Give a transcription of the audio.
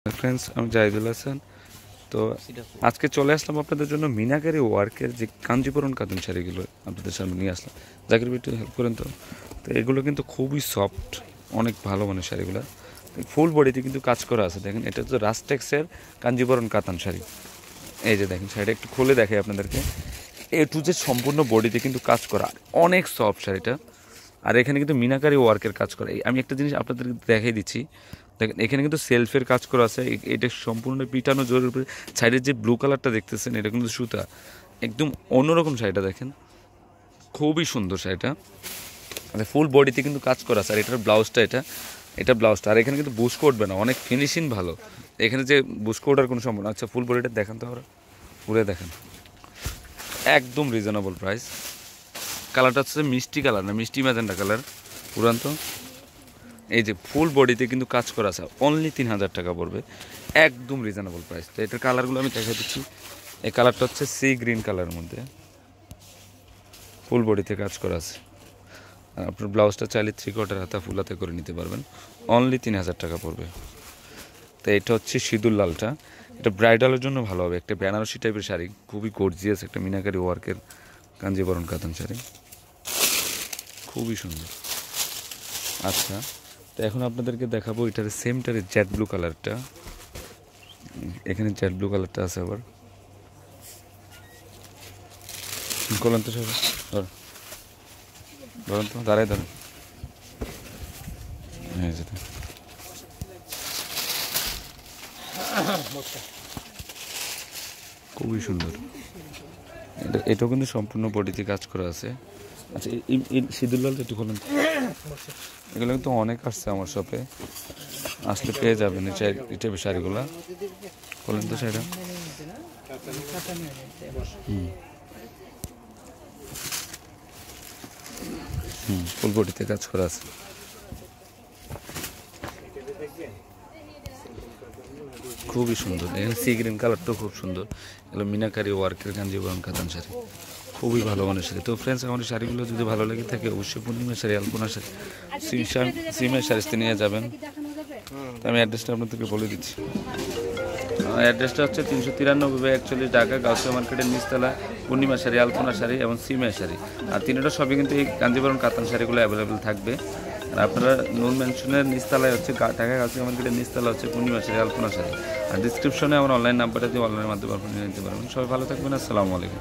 Friends, আমি জাহিদুল হাসান। তো আজকে চলে আসলাম আপনাদের জন্য মিনাকারি ওয়ার্কের যে কাঞ্জিপুরম কাতান শাড়িগুলো আপনাদের সামনে নিয়ে আসলাম। জাকির ভাই একটু হেল্প করেন তো। তো এগুলো কিন্তু খুবই সফট, অনেক ভালো মানের শাড়িগুলো। ফুল বডিতে কিন্তু কাজ করা আছে। দেখেন, এটা হচ্ছে রাস্টেক্সের কাঞ্জিপুরম কাতান শাড়ি। এই যে দেখেন, শাড়িটা একটু খুলে দেখাই আপনাদেরকে। এ টু জেড সম্পূর্ণ বডিতে কিন্তু কাজ করা, অনেক সফট শাড়িটা। আর এখানে কিন্তু মিনাকারি ওয়ার্কের কাজ করে। আমি একটা জিনিস আপনাদেরকে দেখাই দিচ্ছি। দেখেন, এখানে কিন্তু সেলফের কাজ করা আছে। এটা সম্পূর্ণ পিটানো জোরের উপরে। সাইডের যে ব্লু কালারটা দেখতেছেন, এটা কিন্তু সুতা, একদম অন্যরকম শাড়িটা। দেখেন, খুবই সুন্দর শাড়িটা। ফুল বডিতে কিন্তু কাজ করা আছে। আর এটার ব্লাউজটা, এটা ব্লাউজটা। আর এখানে কিন্তু বুস্কো উঠবে না, অনেক ফিনিশিং ভালো। এখানে যে বুস্কো ওঠার কোনো সম্ভাবনা। আচ্ছা, ফুল বডিটা দেখেন তো, আমরা পুরে দেখেন, একদম রিজনেবল প্রাইস। কালারটা হচ্ছে মিষ্টি কালার, না মিষ্টি ম্যাজেন্ডা কালার পুরান্ত। এই যে ফুল বডিতে কিন্তু কাজ করা আছে, অনলি 3000 টাকা পড়বে, একদম রিজনেবল প্রাইস। তো এটার কালারগুলো আমি দেখা দিচ্ছি। এই কালারটা হচ্ছে সি গ্রিন কালারের মধ্যে, ফুল বডিতে কাজ করা আছে। আর আপনার ব্লাউজটা চাইলে 3/4 হাতা ফুল হাতে করে নিতে পারবেন, অনলি 3000 টাকা পড়বে। তো এটা হচ্ছে সিঁদুর লালটা, এটা ব্রাইডালের জন্য ভালো হবে। একটা বেনারসি টাইপের শাড়ি, খুবই গর্জিয়াস একটা মিনাকারি ওয়ার্কের কাঞ্জিবরণ কাতান শাড়ি, খুবই সুন্দর। আচ্ছা, তো এখন আপনাদেরকে দেখাবো এটার সেমটারে জেড ব্লু কালারটা। এখানে জেড ব্লু কালারটা আছে আবার। বলেন তো সবাই, বলেন তো, দাঁড়ায় দাঁড়ান। হ্যাঁ, যেটা খুবই সুন্দর। এটাও কিন্তু সম্পূর্ণ বডিতে কাজ করা আছে। আচ্ছা, এই সিঁদুর লালটা একটু বলেন। এগুলো কিন্তু অনেক আসছে আমার শপে, আসলে পেয়ে যাবেন এই টাইপের শাড়িগুলো। বলেন তো শাড়িটা। ফুল বডিতে কাজ করা আছে। খুবই সুন্দর। এখানে সি গ্রিন কালারটাও খুব সুন্দর। এগুলো মিনাকারি ওয়ার্কের কাঞ্জিবরম কাতান শাড়ি, খুবই ভালো মানের শাড়ি। তো ফ্রেন্ডস, আমার শাড়িগুলো যদি ভালো লেগে থাকে, অবশ্যই পূর্ণিমা শাড়ি, আলপনা শাড়ি, সিমের শাড়িতে নিয়ে যাবেন। তো আমি অ্যাড্রেসটা আপনাদেরকে বলে দিচ্ছি। অ্যাড্রেসটা হচ্ছে 393/41 ঢাকা, গাউসিয়া মার্কেটের নিচতলা, পূর্ণিমা শাড়ি, আলপনা শাড়ি এবং সিমের শাড়ি। আর তিনটা সবই কিন্তু এই কাঞ্জিবরম কাতান শাড়িগুলো অ্যাভেলেবেল থাকবে। আর আপনারা নূর মেনশনের নিচতলায় হচ্ছে ঢাকা গাউসিয়া মার্কেটের নিচতলা হচ্ছে পূর্ণিমা শাড়ি, আলপনা শাড়ি। আর ডিসক্রিপশনে আমার অনলাইন নাম্বারটা দিয়ে অনলাইনের মাধ্যমে আপনি নিয়ে নিতে পারবেন। সবাই ভালো থাকবেন। আসসালামু আলাইকুম।